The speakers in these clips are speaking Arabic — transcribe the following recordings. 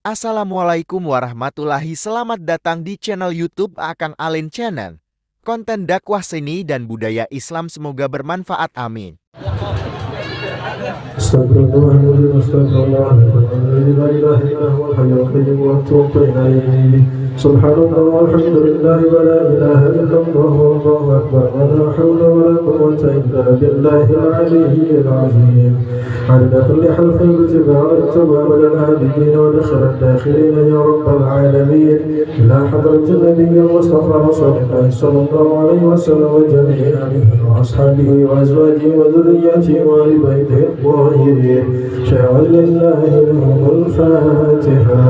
Assalamualaikum warahmatullahi. Selamat datang di channel YouTube Akang Alin Channel. Konten dakwah seni dan budaya Islam semoga bermanfaat. Amin. Astagfirullahaladzim, astagfirullahaladzim, la ilaha illallah wal hayyul qayyum wa atubu ilaih. Subhanallah walhamdulillah wa la ilaha illallah wallahu akbar wa la hawla wa la quwwata illa billahil aliyyil azim. Adada kulli harfin bitiba'at tawabal al-abidin wa dakhil al-dakhilin ya rabbal alamin. Ila hadratin nabiyyil mustafa rasulullah sallallahu alaihi wasallam wa jami'i alihi wa ashabihi wa azwajihi wa dhurriyyatihi wa ali baitihi الطاهرين. شاء لله لهم الفاتحة.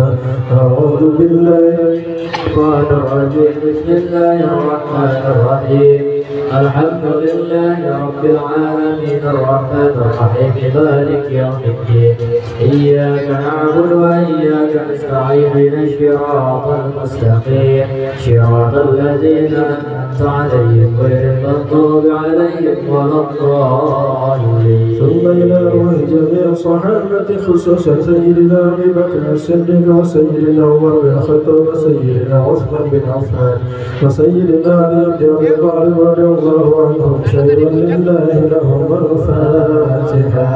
أعوذ بالله الشيطان الرجيم. بسم الله الرحمن الرحيم. الحمد لله رب العالمين الرحمن الرحيم مالك يوم الدين. إياك نعبد وإياك نستعين اهدنا الصراط المستقيم صراط الذين أنعمت عليهم غير المغضوب عليهم ولا الضالين. ثم إلى روح جميع صحابة خصوصا سيدنا أبي بكر الصديق وسيدنا عمر بن الخطاب وسيدنا عثمان بن عفان وسيدنا علي بن أبي طالب رضي الله عنهم. شيئا لله لهم الفاتحة.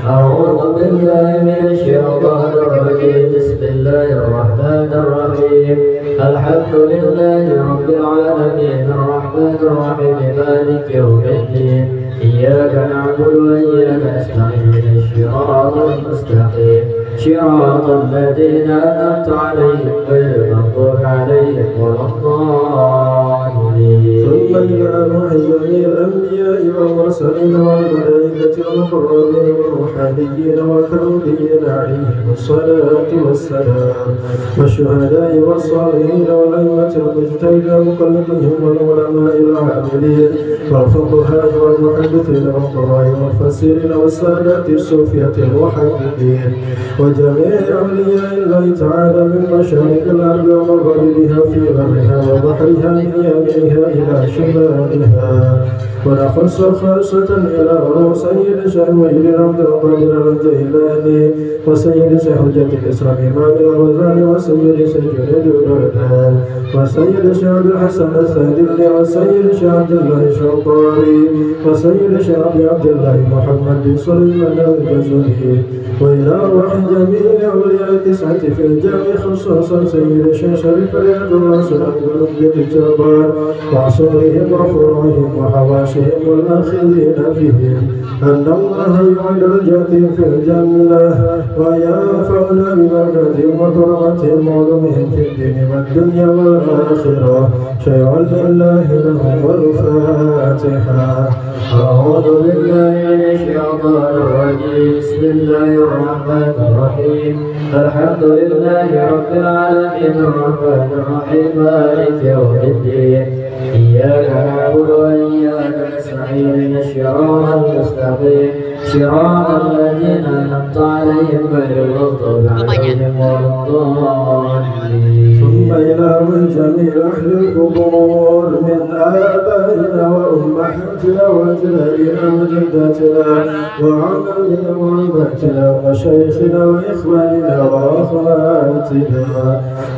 أعوذ بالله من الشيطان الرجيم. بسم الله الرحمن الرحيم. الحمد لله رب العالمين الرحمن الرحيم مالك يوم الدين. إياك نعبد وإياك نستعين اهدنا الصراط المستقيم صراط الذين أنعمت عليهم غير المغضوب عليهم ولا الضالين. ثم إلى روح جميع الأنبياء والمرسلين والملائكة والمقربين والروحانيين والكرميين عليهم الصلاة والسلام والشهداء والصالحين والأئمة المجتهدين ومقلدين والعلماء العاملين والفقهاء والمحدثين والقضاء والمفسرين والسادة الصوفية المحققين وجميع أولياء الله تعالى من مشارق الأرض ومغاربها في برها وبحرها من يمينها إلى شمالها. ونخص خاصة إلى روح سيد شهوين عبد القادر الجيلاني وسيد حجة الإسلام إمام الغزالي وسيد سجن البغداد وسيد شعب الحسن السادلي وسيد شعب الله الشوقاري وسيد شعب عبد الله محمد بن سليمان الجزري. وإلى روح جميع أولياء التسعة في الجامع خصوصا سيد شريف رياض الله سلام بن الجبار وعصورهم وفروعهم وحواشهم والآخذين فيهم أن الله يعد رجاتهم في الجنة وينفعنا ببركاتهم وكرمتهم وعلومهم في الدين والدنيا والآخرة. شيئا لله لهم الفاتحة. أعوذ بالله من الشيطان الرجيم. بسم الله الرحمن الرحيم. الحمد لله رب العالمين الرحمن الرحيم مالك يوم الدين. إياك نعبد وإياك نستعين اهدنا الصراط المستقيم صراط الذين أنعمت عليهم غير المغضوب عليهم ولا الضالين. ثم إلى جميع أهل القبور من آبائنا وأمهاتنا وأجدادنا وجداتنا وعمامنا وعماتنا ومشايخنا وإخواننا وأخواتنا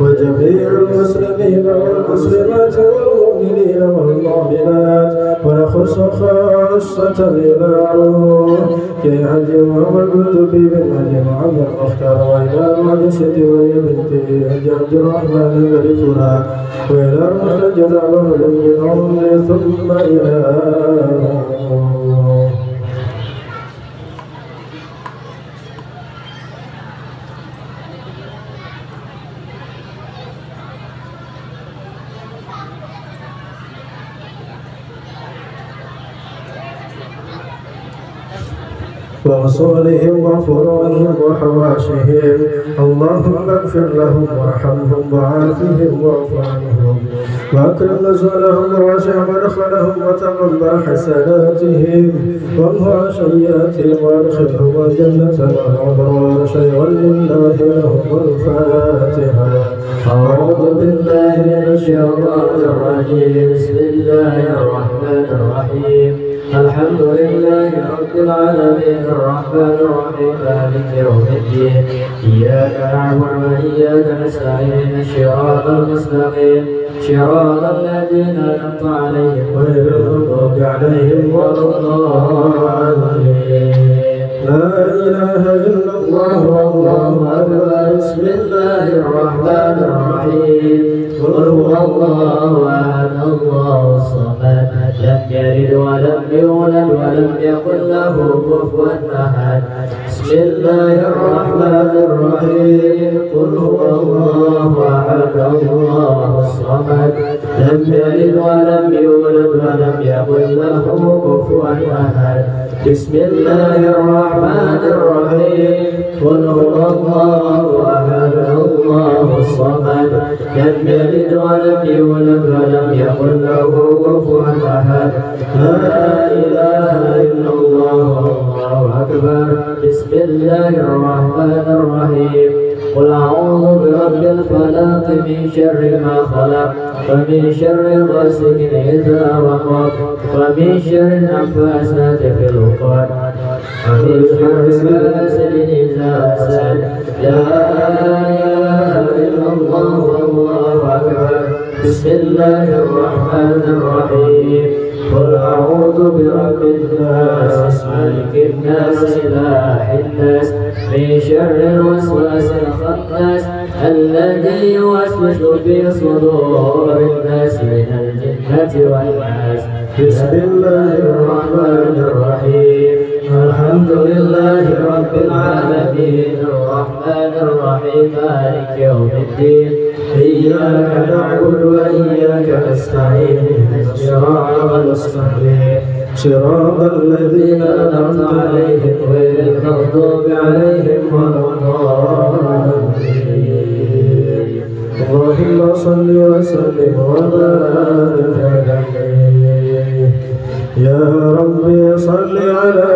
وجميع المسلمين والمسلمات والمؤمنين والمؤمنات. ونخص خاصة إلى روح كي حجي محمد القرطبي بن حجي محمد المختار وإلى المعجزة وهي بنته حجي عبد الرحمن الغريفنا وإلى المستجد له من عمر ثم إلى وأصولهم وفروعهم وحواشهم. اللهم اغفر لهم وارحمهم وعافهم واعف عنهم وأكرم نزلهم ووسع مدخلهم وتقبل حسناتهم وامحو عشياتهم وادخلهم الجنة والأبرار. شيئا لله لهم الفاتحة. أعوذ بالله من الشيطان الرجيم. بسم الله الرحمن الرحيم. الحمد لله رب العالمين الرحمن الرحيم مالك يوم الدين إياك نعبد وإياك نستعين الصراط المستقيم صراط الذين أنعمت عليهم غير المغضوب عليهم ولا الضالين. لا إله إلا الله والله أكبر. بسم الله الرحمن الرحيم. قل هو الله أحد الله الصمد لم يلد ولم يولد ولم يكن له كفوا أحد. بسم الله الرحمن الرحيم. قل هو الله أحد الله الصمد لم يلد ولم يولد ولم يكن له كفوا أحد. بسم الله الرحمن الرحيم. قل هو الله أحد الله الصمد لم يلد ولم يولد ولم يكن له كفوا أحد. لا إله إلا الله والله أكبر. بسم الله الرحمن الرحيم. قل أعوذ برب الفلق من شر ما خلق ومن شر غاسق إذا وقب ومن شر النفاثات في العقد ومن شر حاسد إذا حسد. لا إله إلا الله والله أكبر. بسم الله الرحمن الرحيم. قل أعوذ برب الناس مالك الناس إله الناس من شر الوسواس الخناس الذي يوسوس في صدور الناس من الجنة والناس. بسم الله الرحمن الرحيم. الحمد لله رب العالمين الرحمن الرحيم مالك يوم الدين إياك نعبد وإياك نستعين الصراط المستقيم صراط الذين أنعمت عليهم غير المغضوب عليهم ولا الضالين. اللهم صل وسلم وبارك عليه. يا ربي صل على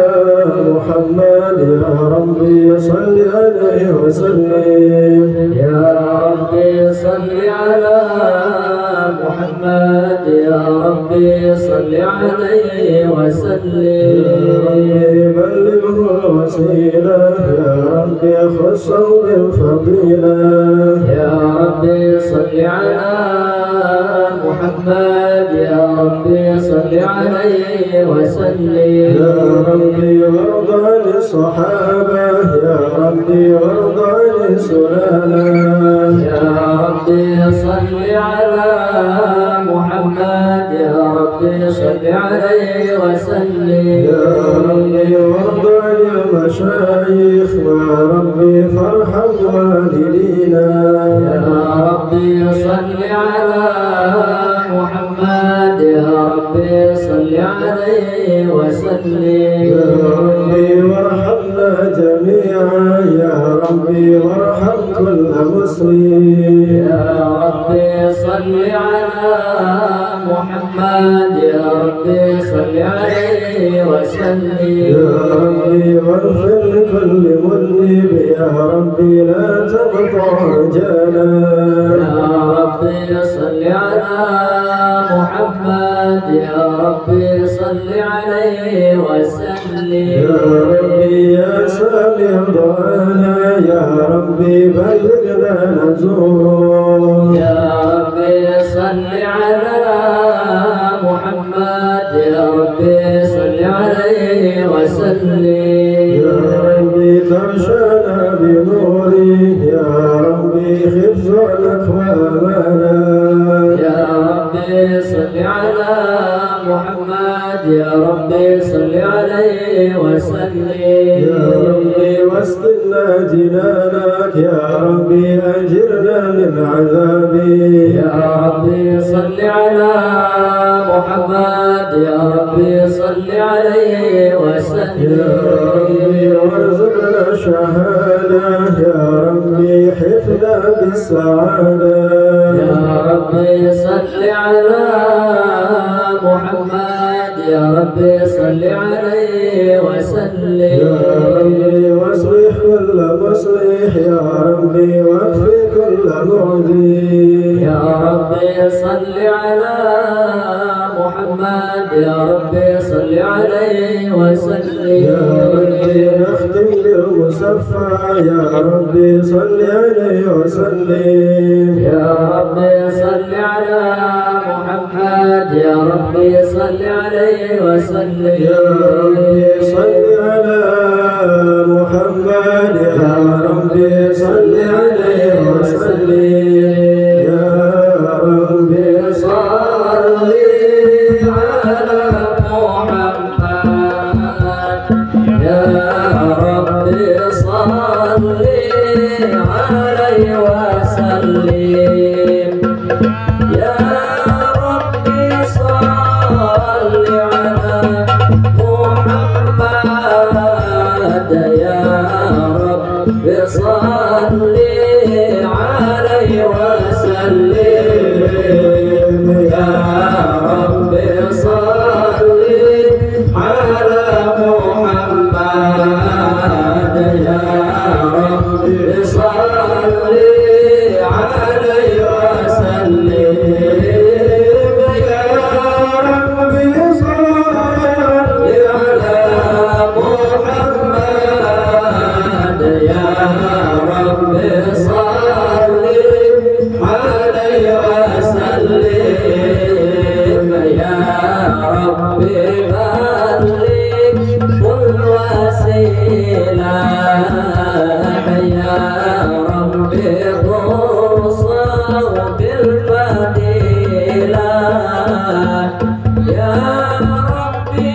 محمد يا ربي صل عليه وسلم. يا ربي صل على محمد يا ربي صل عليه وسلم. بلغه الوسيلة يا ربي خصه بالفضيلة. يا ربي صل على محمد يا ربي صل عليه وسلم. يا ربي وارض عن الصحابة يا ربي وارض عن السلالة. يا ربي صل على محمد يا ربي صل عليه وسلم. يا ربي وارض عن المشايخ يا ربي فارحم والدينا. يا ربي صل على محمد يا ربي صل عليه وسلم. يا ربي وارحمنا جميعا يا ربي وارحم كل مسلم. يا ربي صل على محمد يا ربي صل عليه وسلم. يا ربي واغفر لكل مذنب يا ربي لا تقطع رجانا. يا ربي صل على محمد يا ربي صل عليه وسلم. يا ربي يا سامع دعانا يا ربي بلغنا نزور. يا ربي صل على محمد يا ربي صل عليه وسلم. يا ربي ترشانا بنوري يا ربي خف عنك وامانا. يا ربي صل على محمد يا ربي صل عليه وسلم. يا ربي واسقنا جنانك يا ربي أجرنا من عذابي. يا ربي صل على محمد يا ربي صل عليه وسلم. يا ربي وارزقنا شهادة يا ربي حفظنا بالسعادة. يا ربي صل على محمد يا ربي صل عليه وسلم. يا ربي واصلح كل مصلح يا ربي واكفي كل معدي. يا ربي صل على محمد محمد يا ربي صل عليه وسلم يا ربي نختم للمصفى يا ربي صل عليه وسلم يا ربي صل على محمد يا ربي صل عليه وسلم يا ربي صل على محمد يا ربي صل عليه وسلم يا ربي صل على محمد يا ربي صل عليه وسلم يا ربي صل على محمد يا ربي صل عليه وسلم يا ربي صل على محمد يا ربي صل عليه وسلم يا ربي صل على محمد يا ربي صل عليه وسلم يا ربي بلغ كل وسيلة يا ربي خصه بالفضيلة يا ربي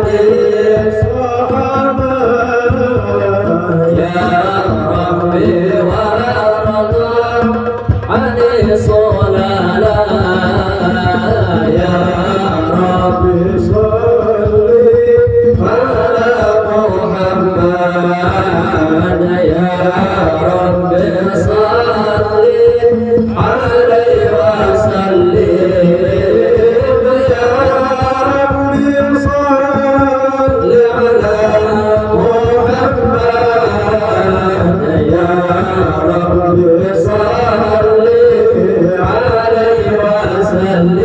وطاعتي صحابة يا ربي وارضى عن صلاة يا ربي صل على محمد يا ربي صل عليه وسلم يا ربي صل على محمد يا ربي صل عليه وسلم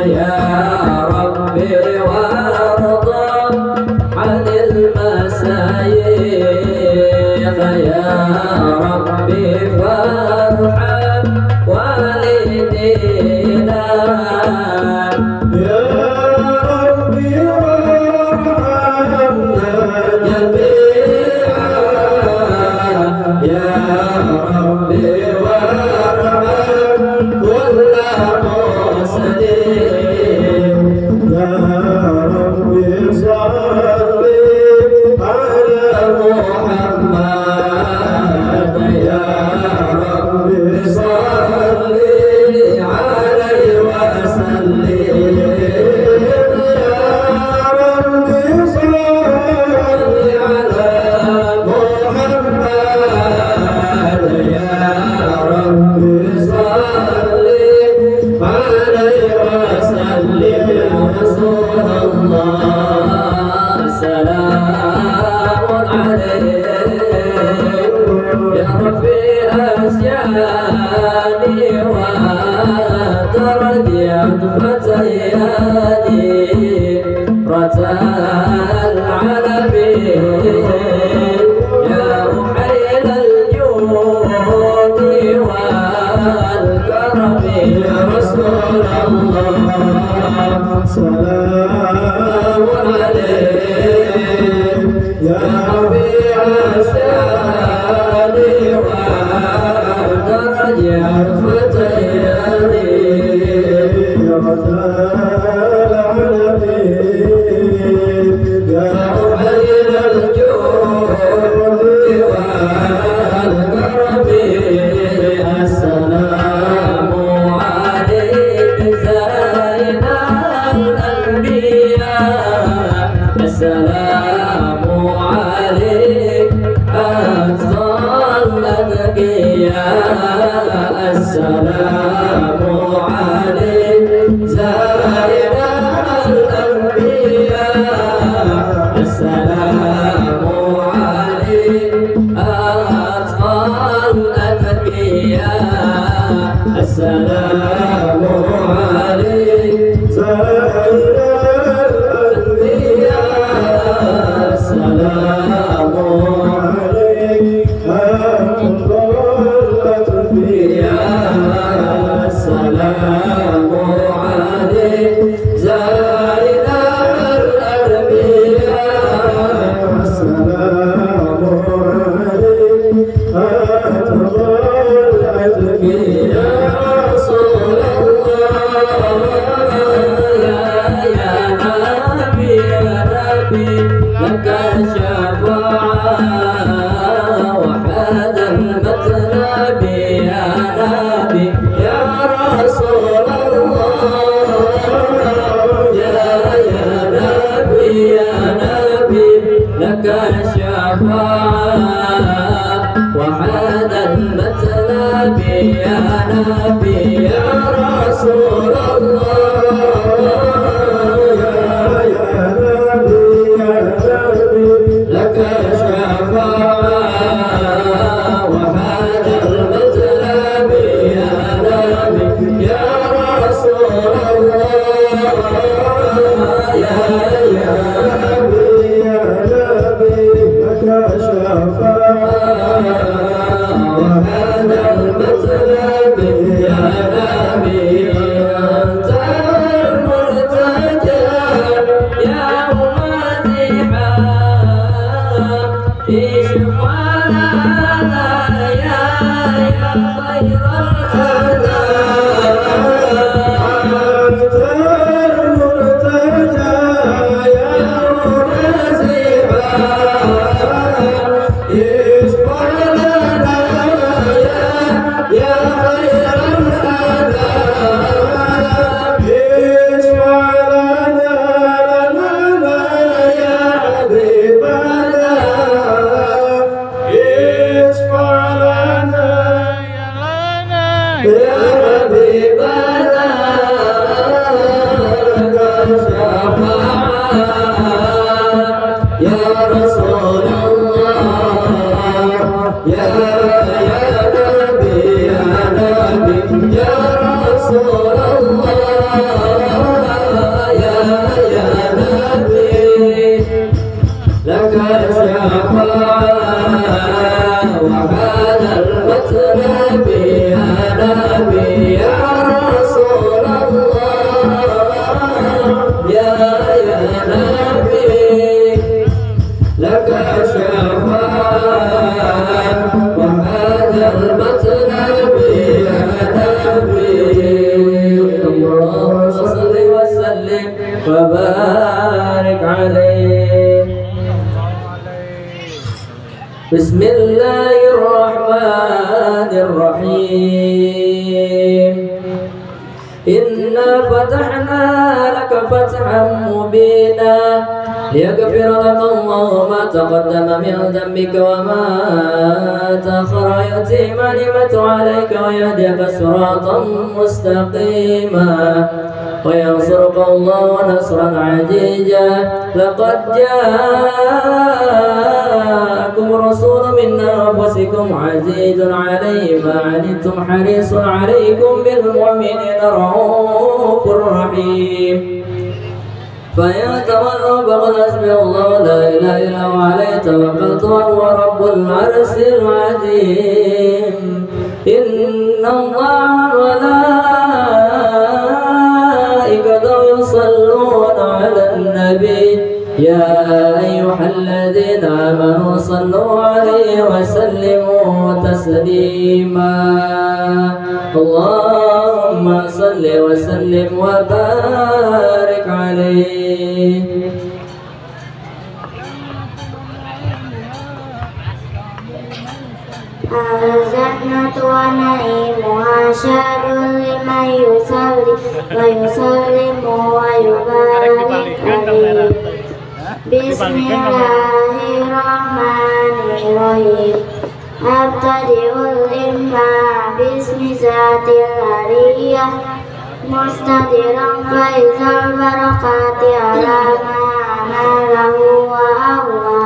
يا ربي وارضى عن المسايخ يا ربي فارحم والدينا يا ربي وارحمنا جميعا يا ربي وارحم كل مسلم يا ربي صل على محمد يا ربي صل عليه وسلم يا ربي صل على محمد يا ربي صل عليه وسلم رسول الله سلام عليك يا ربي أسياني وترديت فتياني رتال العالمين يا محيل الجود والكرم يا رسول الله سلام عليك يا ربي أسياني وترديت فتياني يا رسول العالمين يا محيل الجود والكرم السلام عليك زين الأنبياء السلام عليك أفضل الأتقياء السلام عليك زين الأنبياء السلام عليك أفضل الأتقياء السلام الشفاعة وحاد المطلب يا نبي يا رسول الله يا نبي لك الشفاعة وحاد المطلب يا نبي يا رسول الله يا نبي لك الشفاعة وحاد المطلب يا نبي أنت المرتجى يا مديحا اشفع لنا يا خير الهدى أنت المرتجى يا مديحا اشفع لنا يا خير الهدى اشفع لنا يا حبيبنا اشفع لنا يا حبيبنا لك الشفاعة يا رسول الله يا نبي يا رسول الله يا نبي لك الشفاعة وحال المطلب يا نبي يا رسول الله يا نبي لك الشفاعة وحال المطلب يا نبي اللهم صل وسلم وبارك عليه. بسم الله الرحمن الرحيم إنا فتحنا لك فتحا مبينا ليغفر لك الله ما تقدم من ذنبك وما تأخر ويتم نعمته عليك ويهديك صراطا مستقيما وينصرك الله نصرا عزيزا لقد جاءكم رسول من أنفسكم عزيز عليه ما عنتم حريص عليكم بالمؤمنين رؤوف رحيم فإن تولوا فقل حسبي الله لا إله إلا هو عليه توكلت وهو رب العرش العظيم إن الله وملائكته يصلون على النبي يا أيها الذين آمنوا صلوا عليه وسلموا تسليما اللهم صل وسلم وبارك عليه. الجنة ونعيمها شاد لمن يصلي ويسلم ويبارك عليه. بسم الله الرحمن الرحيم أبتدئ الإمام باسم ذات العلية مستدرا فإذا البركات على ما عمله وأهوى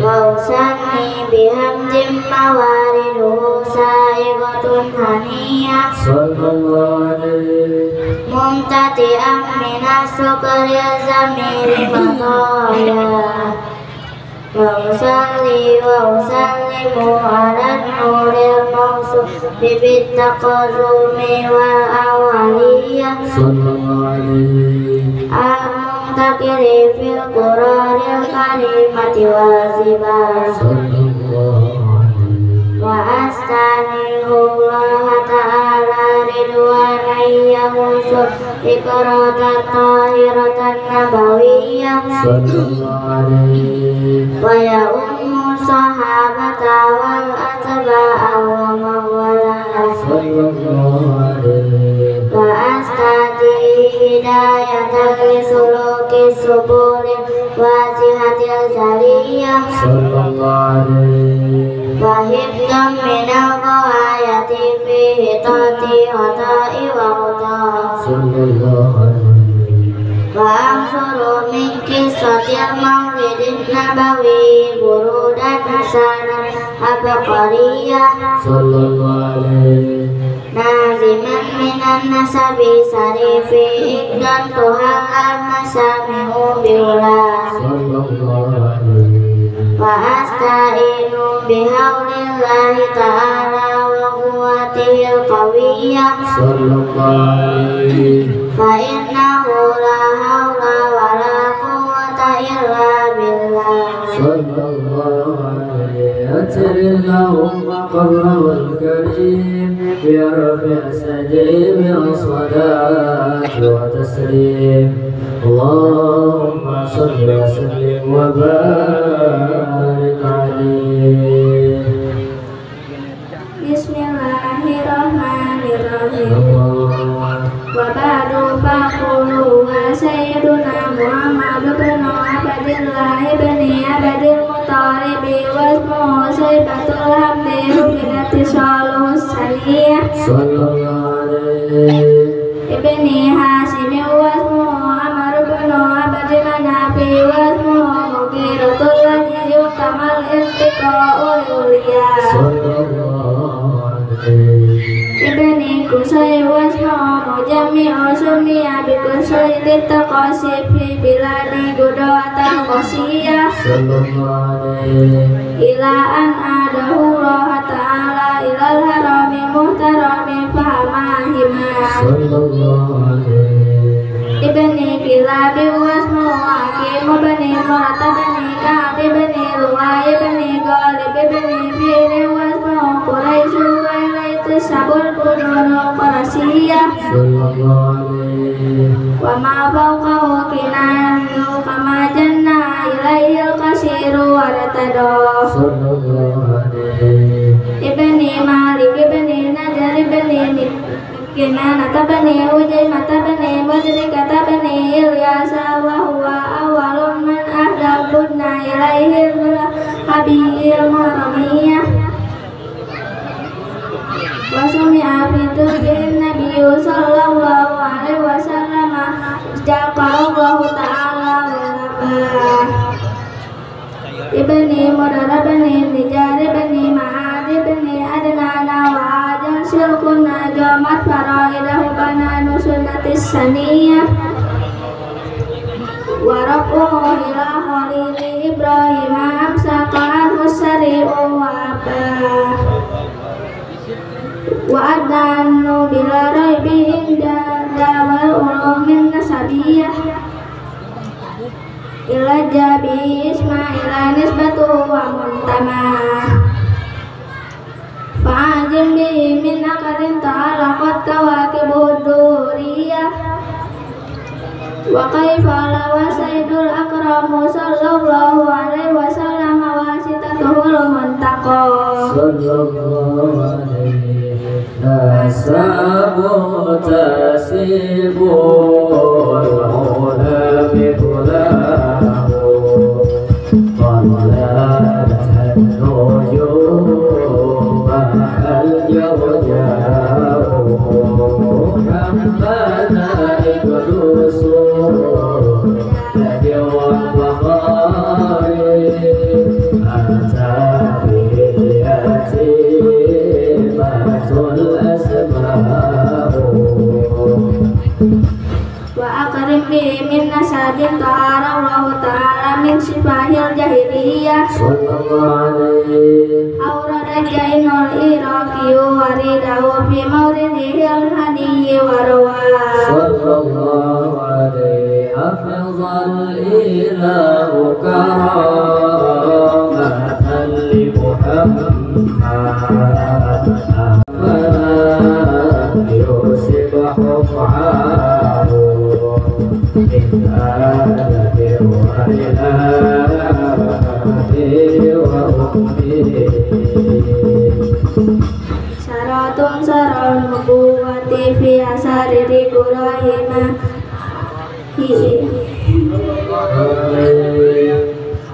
وأسمي بحمد موارده سائغة هنية ممتدئا من الشكر الزميل مطايا وأصلي وأسلم على النور الموصوف بالتقدم والأولية المنتقل في القرآن الكريمة والزبان وأستعنه الله تعالى رضوانا يغوص إقرارة الطاهرة النبوية ويؤم الصحابة والأتباع ومن ولاهم وأستهدي هداية لسلوك turuki subulin wasihatil jaliyah sallallahu alaihi wahibdam minal ghayati fihi tati hatai wa hutai sallallahu alaihi wa amsuru min kisatil maulidin nabawi burudan hasanan abqariyah sallallahu alaihi naziman minan nasabi sarifi ikdan tuhal al-masami'u biulas sallallahu alaihi wa asta'inu bihaulillahi ta'ala wa quwwatihil qawiyyah sallallahu alaihi fa innahu la hawla wa la quwwata illa billah sallallahu alaihi atir Allahumma qabrahul karim برفع سجيم الصلاة وتسليم اللهم صل وسلم وبارك عليه Bismillahirrahmanirrahim wa ba'du faqulu wa sayyiduna Muhammad bin Abdillah ibn Abdil Muttalib wa ismuhu Saybatul Hamdi rubinati salus saniyah sallallahu alaihi ibni Hasim wa ismuhu Amr bin Abdi Manafi wa ismuhu Mughiratul ladzi yukamal intiqa'ul uliyah sallallahu alaihi ibni Qusay wa ismuhu Mujammi'u sumiya bi Qusay litaqasi fi biladi Gudawatal Qasiyah sallallahu alaihi ila an adahu Allah ta'ala ilal harami muhtarami fahamahima sallallahu alaihi ibni Kilabi wa ismuhu Hakim ibni Murata ibni Ka'ab ibni Lu'ay ibni Ghalib ibni Fihri wa ismuhu Quraisy wa ilaihi sabul qurun Qurasiyah sallallahu alaihi wa ma fawqahu kinanu kama janna ilaihil qasiru wa ratado sallallahu alaihi ibni Malik ibni Najar ibni Kinana tabani Ujaimah tabani Mudrika tabani Ilyasa wa huwa awalun man ahdabunna ilaihil habiyil muramiyah wa sumi'a fi turbihin nabiyyu sallallahu alaihi wasallam jaqallahu ta'ala wa ibni Mudara ibni Nijar ibni Ma'ad ibni Adnana wa ajal silkun najamat faraidahu bananu sunnatis saniyah wa rabuhu ila khalili Ibrahim amsaka al-musari'u wa abah wa adnanu bila raibi inda dawal ulumin nasabiyah ila jabi ismaila nisbatu wa muntamah fa'ajim bihi min akadin ta'alaqat kawakibud duriyah wa kaifa lawa sayyidul akramu sallallahu alaihi wasallam wasitatuhul muntaqa sallallahu alaihi nasabu tasibu wal-ula bikulahu qalalat an-nujum al-jawjahu kammana iqdusu ladiwan bakhari wa akrim bihi min nasadin ta'ala Allah ta'ala min sifahil jahiliyah sallallahu alaihi aurada jainul iraqiyu waridahu fi mawridihil hadiyyi warwa sallallahu alaihi afzal ilahu karamatan li Muhammad yusib huf'ahu in alati wa ilahi wa ummi syaratun saral nubuwati fi asari Ibrahim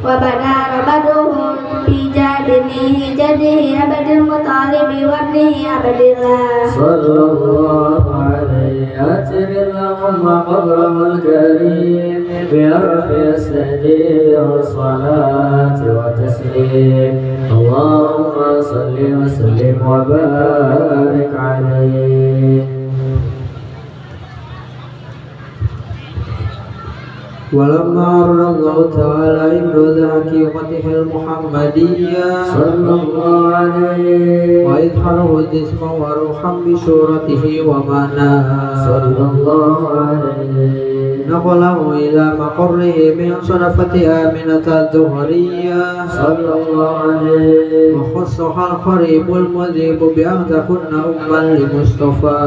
وبدا بدرهم في جبينه جده عبد المطلب وابنه عبد الله صلى الله عليه أتر اللهم قبره الكريم بأرف السجيد والصلاة وتسليم اللهم صل وسلم وبارك عليه. ولما عرض الله تعالى إبراز حقيقته المحمدية صلى الله عليه وإظهاره جسما وروحا بصورته ومعناها صلى الله عليه نقله إلى مقره من صنفة آمنة الزهرية صلى الله عليه وخصها القريب المذيب بأن تكون أما لمصطفى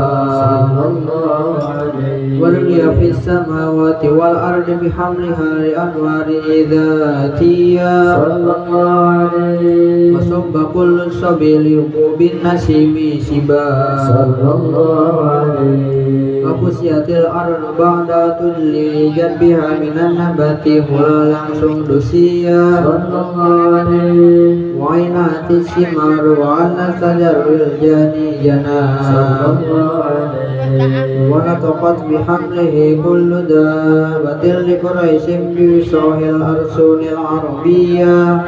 صلى الله عليه ولي في السماوات والأرض بحملها لأنوار ذاتية صلى الله عليه وصب كل سبيل بالنسيم سبا صلى الله عليه وكسيت الأرض بعد تل جنبها من النبات هلا langsung dusia صلى الله عليه وعينات الثمار وعلى الشجر الجاني جنا صلى الله عليه ونطقت بحمله كل دابة لقريش بوصاه الأرسل العربية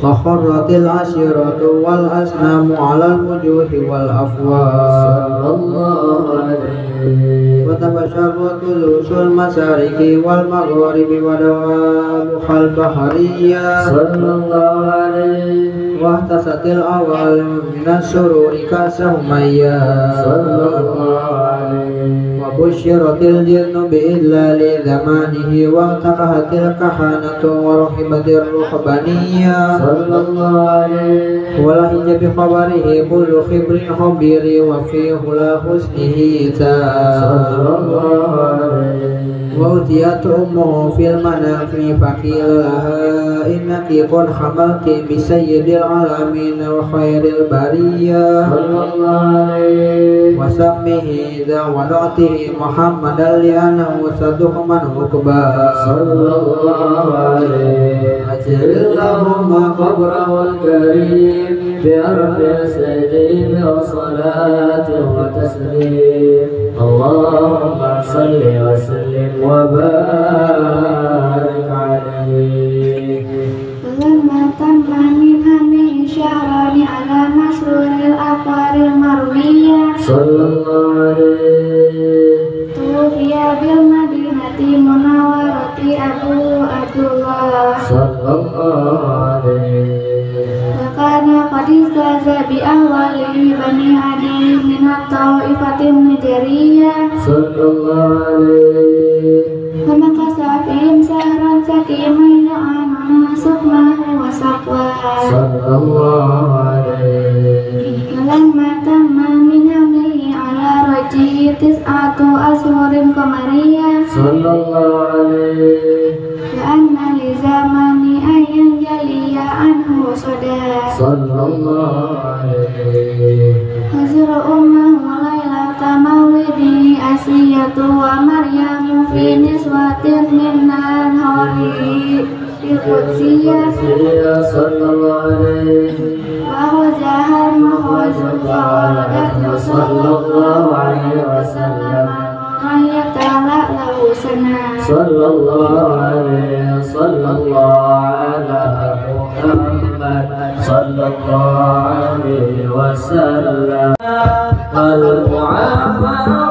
فخرت العشيرة والأصنام على الوجوه والأفواه صلى الله عليه وتبشرت الوس المشارق والمغارب ودوابها البحرية صلى الله عليه واهتست الأوالم من السرور كسهمية صلى الله عليه وبشرت الجن بإذلال زمانه وانتقهت الكهنة ورحبت الرهبانية صلى الله عليه ولهج بخبره كل خبر خبير وفيه لا حسنه صلى الله عليه وأتيت أمه في المنام فقيل لها إنك قد حملت بسيد العالمين وخير البرية صلى الله عليه وسمه إذا وضعته محمدا لأنه صدق من عقبى صلى الله عليه أجر اللهم قبره الكريم بأرفع سجيم وصلاة وتسليم اللهم صل وسلم وبارك عليه. فلما تم من همه شهران على مسرور الأخبار المروية صلى الله عليه توفي بالمدينة المنورة أبو عبد الله صلى الله عليه وكان قد استاذ بأهواله بني عدي من الطائفة النجرية صلى الله عليه فمكث فيهم شهرا سكيما يعانون سقمه وسقواه صلى الله عليه فلما تم من حمله على رجه 9 أشهر قمرية صلى الله عليه كأن لزمان أن ينجلي عنه صدى صلى الله عليه وزر أمه ليلة مولده أسية ومريم في نسوة من الهوري القدسية صلى الله عليه وأخرجها المخرج فولدته صلى الله عليه وسلم نورا يتلألأ سنا صلى الله عليه صلى الله على محمد صلى الله عليه وسلم المعافى